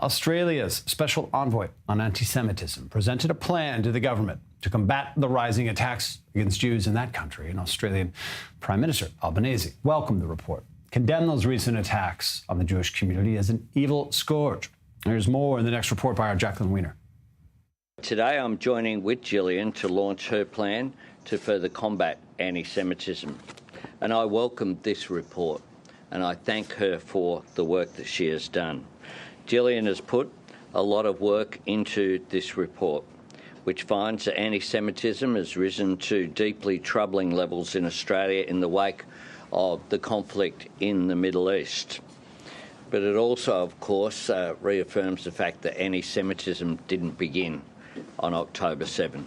Australia's special envoy on anti-Semitism presented a plan to the government to combat the rising attacks against Jews in that country. And Australian Prime Minister Albanese welcomed the report, condemned those recent attacks on the Jewish community as an evil scourge. There's more in the next report by our Jacqueline Weiner. Today I'm joining with Gillian to launch her plan to further combat anti-Semitism. And I welcome this report and I thank her for the work that she has done. Gillian has put a lot of work into this report, which finds that anti-Semitism has risen to deeply troubling levels in Australia in the wake of the conflict in the Middle East. But it also, of course, reaffirms the fact that anti-Semitism didn't begin on October 7.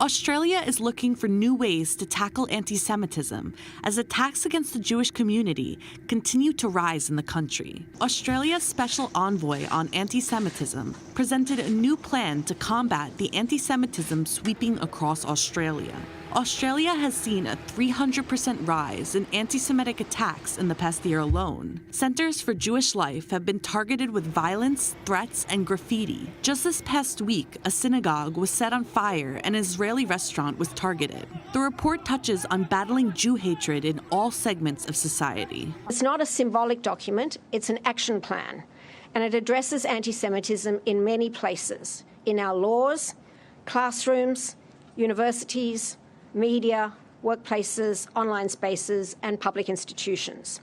Australia is looking for new ways to tackle anti-Semitism as attacks against the Jewish community continue to rise in the country. Australia's special envoy on anti-Semitism presented a new plan to combat the anti-Semitism sweeping across Australia. Australia has seen a 300% rise in anti-Semitic attacks in the past year alone. Centers for Jewish Life have been targeted with violence, threats, and graffiti. Just this past week, a synagogue was set on fire and an Israeli restaurant was targeted. The report touches on battling Jew hatred in all segments of society. It's not a symbolic document, it's an action plan, and it addresses anti-Semitism in many places, in our laws, classrooms, universities, media, workplaces, online spaces, and public institutions.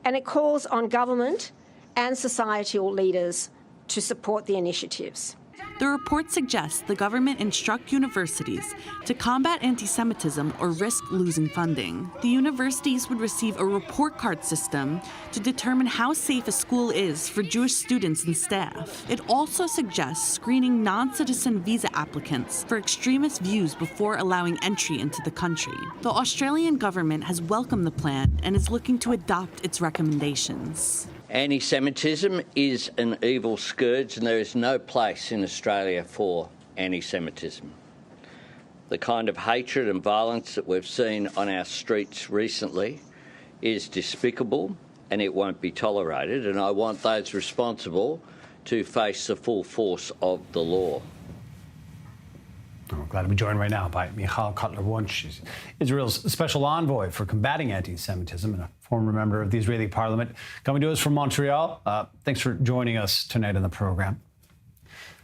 And it calls on government and societal leaders to support the initiatives. The report suggests the government instruct universities to combat anti-Semitism or risk losing funding. The universities would receive a report card system to determine how safe a school is for Jewish students and staff. It also suggests screening non-citizen visa applicants for extremist views before allowing entry into the country. The Australian government has welcomed the plan and is looking to adopt its recommendations. Anti-Semitism is an evil scourge and there is no place in Australia for anti-Semitism. The kind of hatred and violence that we've seen on our streets recently is despicable and it won't be tolerated, and I want those responsible to face the full force of the law. I'm glad to be joined right now by Michal Kotler-Wunsch. She's Israel's special envoy for combating anti-Semitism and a former member of the Israeli parliament. Coming to us from Montreal. Thanks for joining us tonight on the program.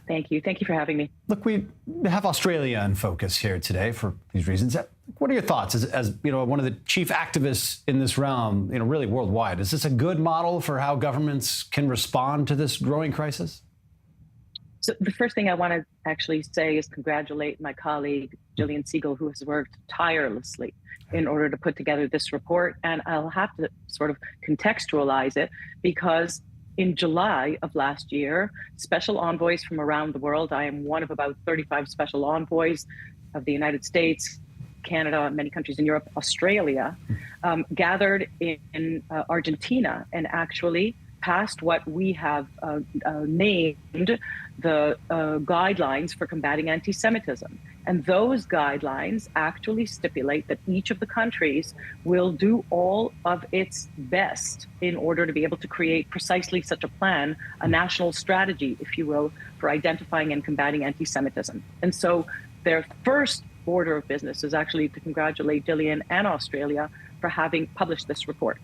Thank you. Thank you for having me. Look, we have Australia in focus here today for these reasons. What are your thoughts as one of the chief activists in this realm, really worldwide? Is this a good model for how governments can respond to this growing crisis? So the first thing I want to actually say is congratulate my colleague, Gillian Siegel, who has worked tirelessly in order to put together this report. And I'll have to sort of contextualize it because in July of last year, special envoys from around the world, I am one of about 35 special envoys of the United States, Canada, many countries in Europe, Australia, gathered in Argentina and actually passed what we have named the guidelines for combating anti-Semitism. And those guidelines actually stipulate that each of the countries will do all of its best in order to be able to create precisely such a plan, a national strategy, if you will, for identifying and combating anti-Semitism. And so their first order of business is actually to congratulate Gillian and Australia for having published this report.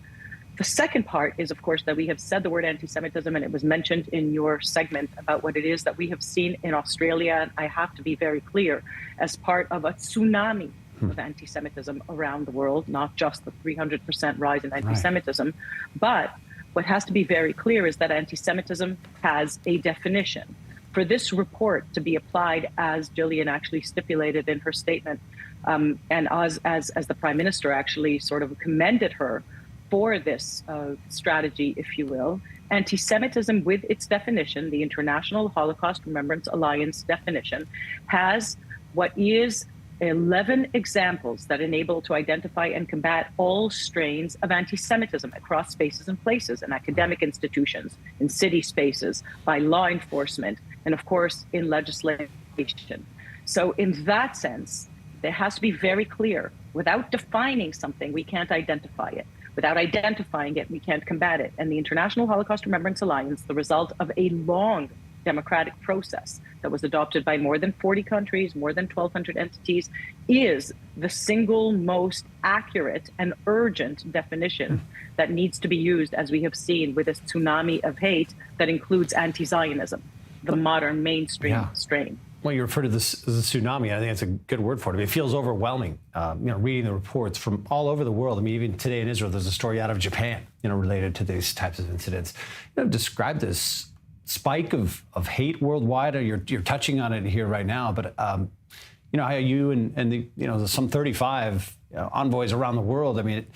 The second part is, of course, that we have said the word anti-Semitism, and it was mentioned in your segment about what it is that we have seen in Australia. And I have to be very clear, as part of a tsunami of anti-Semitism around the world, not just the 300% rise in anti-Semitism, but what has to be very clear is that anti-Semitism has a definition. For this report to be applied, as Gillian actually stipulated in her statement, and as the Prime Minister actually sort of commended her for this strategy, if you will, anti-Semitism with its definition, the International Holocaust Remembrance Alliance definition, has what is 11 examples that enable to identify and combat all strains of anti-Semitism across spaces and places, in academic institutions, in city spaces, by law enforcement, and of course in legislation. So in that sense, there has to be very clear, without defining something, we can't identify it. Without identifying it, we can't combat it. And the International Holocaust Remembrance Alliance, the result of a long democratic process that was adopted by more than 40 countries, more than 1,200 entities, is the single most accurate and urgent definition that needs to be used, as we have seen with this tsunami of hate that includes anti-Zionism, the modern mainstream strain. Well, you refer to this as a tsunami. I think that's a good word for it. I mean, it feels overwhelming, reading the reports from all over the world. I mean, even today in Israel, there's a story out of Japan, related to these types of incidents. Describe this spike of hate worldwide. You're touching on it here right now, but how you and the some 35 envoys around the world. I mean,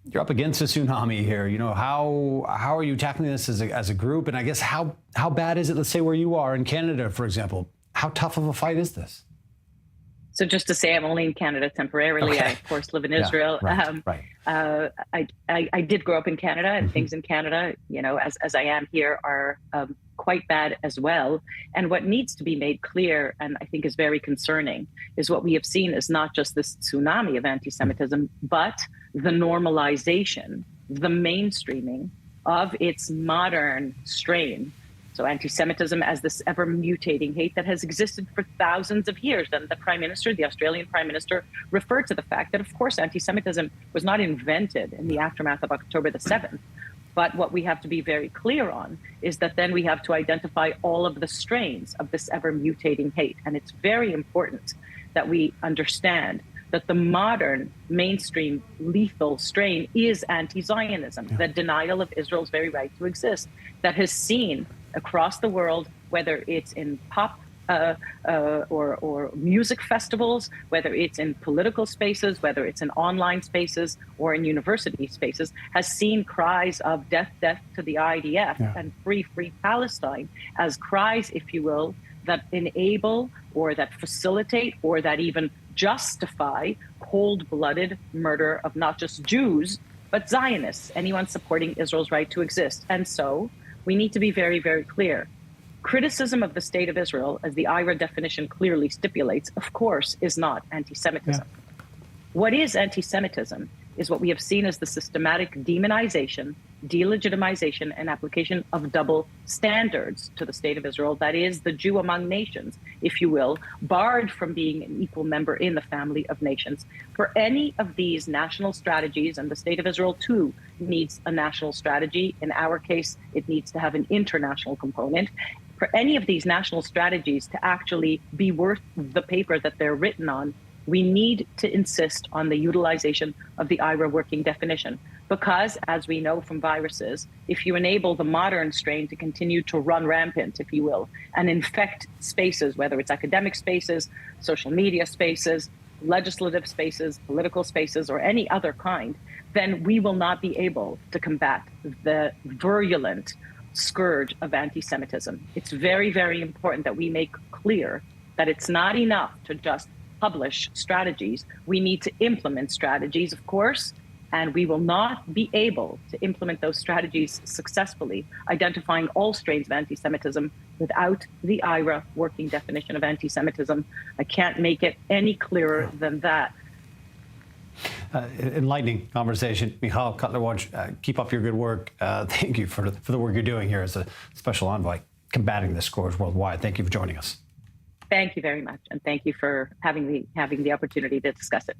you're up against a tsunami here. How are you tackling this as a group? And I guess how bad is it? Let's say where you are in Canada, for example. How tough of a fight is this? So just to say, I'm only in Canada temporarily. Okay. I, of course, live in Israel. Right. I did grow up in Canada, and things in Canada, as I am here, are quite bad as well. And what needs to be made clear, and I think is very concerning, is what we have seen is not just this tsunami of anti-Semitism, but the normalization, the mainstreaming of its modern strain. So anti-Semitism as this ever-mutating hate that has existed for thousands of years. And the Australian Prime Minister, referred to the fact that, of course, anti-Semitism was not invented in the aftermath of October the 7th. But what we have to be very clear on is that then we have to identify all of the strains of this ever-mutating hate. And it's very important that we understand that the modern mainstream lethal strain is anti-Zionism, the denial of Israel's very right to exist, that has seen across the world, whether it's in pop or music festivals, whether it's in political spaces, whether it's in online spaces or in university spaces, has seen cries of death, death to the IDF and free, free Palestine as cries, if you will, that enable or that facilitate or that even justify cold-blooded murder of not just Jews, but Zionists, anyone supporting Israel's right to exist. And so we need to be very, very clear. Criticism of the state of Israel, as the IRA definition clearly stipulates, of course, is not anti-Semitism. What is anti-Semitism is what we have seen as the systematic demonization, delegitimization, and application of double standards to the state of Israel. That is the Jew among nations, if you will, barred from being an equal member in the family of nations. For any of these national strategies, and the state of Israel too needs a national strategy. In our case, it needs to have an international component. For any of these national strategies to actually be worth the paper that they're written on, we need to insist on the utilization of the IRA working definition. Because, as we know from viruses, if you enable the modern strain to continue to run rampant, if you will, and infect spaces, whether it's academic spaces, social media spaces, legislative spaces, political spaces, or any other kind, then we will not be able to combat the virulent scourge of anti-Semitism. It's very, very important that we make clear that it's not enough to just publish strategies. We need to implement strategies, of course, and we will not be able to implement those strategies successfully, identifying all strains of anti-Semitism without the IRA working definition of anti-Semitism. I can't make it any clearer than that. Enlightening conversation. Michal Kotler-Wunsch, keep up your good work. Thank you for the work you're doing here as a special envoy combating this scourge worldwide. Thank you for joining us. Thank you very much, and thank you for having the opportunity to discuss it.